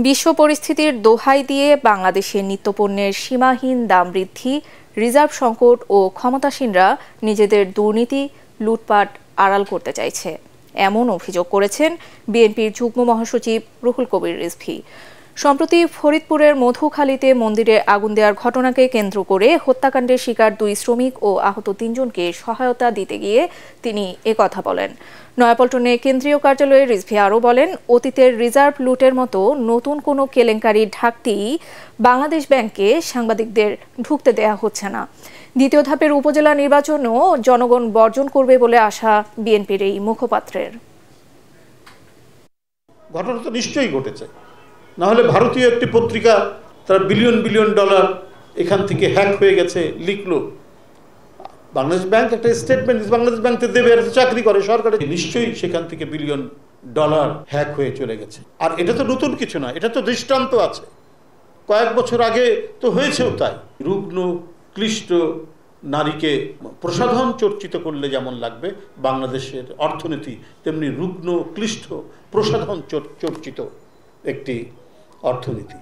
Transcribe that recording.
বিশ্ব পরিস্থিতির দোহাই দিয়ে বাংলাদেশের নিত্যপণ্যের সীমাহীন দাম বৃদ্ধি, রিজার্ভ সংকট ও ক্ষমতাসীনরা নিজেদের দুর্নীতি লুটপাট আড়াল করতে চাইছে, এমন অভিযোগ করেছেন বিএনপির যুগ্ম মহাসচিব রুহুল কবির রিজভী। সম্প্রতি ফরিদপুরের মধুখালীতে মন্দিরে আগুন দেওয়ার ঘটনাকে কেন্দ্র করে হত্যাকাণ্ডের শিকার 2 শ্রমিক ও আহত 3 জনকে সহায়তা দিতে গিয়ে তিনি একথা বলেন। নয়াপল্টনে কেন্দ্রীয় কার্যালয়ে রিজভী আরও বলেন, অতীতের রিজার্ভ লুটের মতো নতুন কোনো কেলেঙ্কারি ঢাকতেই বাংলাদেশ ব্যাংকে সাংবাদিকদের ঢুকতে দেয়া হচ্ছে না। দ্বিতীয় ধাপের উপজেলা নির্বাচনও জনগণ বর্জন করবে বলে আশা বিএনপির এই মুখপাত্রের। ঘটনা তো নিশ্চয়ই ঘটেছে, না হলে ভারতীয় একটি পত্রিকা তারা বিলিয়ন বিলিয়ন ডলার এখান থেকে হ্যাক হয়ে গেছে লিখলো। বাংলাদেশ ব্যাংক একটা স্টেটমেন্ট, বাংলাদেশ ব্যাংকে দেবে, চাকরি করে সরকারের, নিশ্চয়ই সেখান থেকে বিলিয়ন ডলার হ্যাক হয়ে চলে গেছে। আর এটা তো নতুন কিছু না, এটা তো দৃষ্টান্ত আছে, কয়েক বছর আগে তো হয়েছেও তাই। রুগ্ন ক্লিষ্ট নারীকে প্রসাধন চর্চিত করলে যেমন লাগবে বাংলাদেশের অর্থনীতি, তেমনি রুগ্ন ক্লিষ্ট প্রসাধন চর্চিত একটি অর্থনীতি।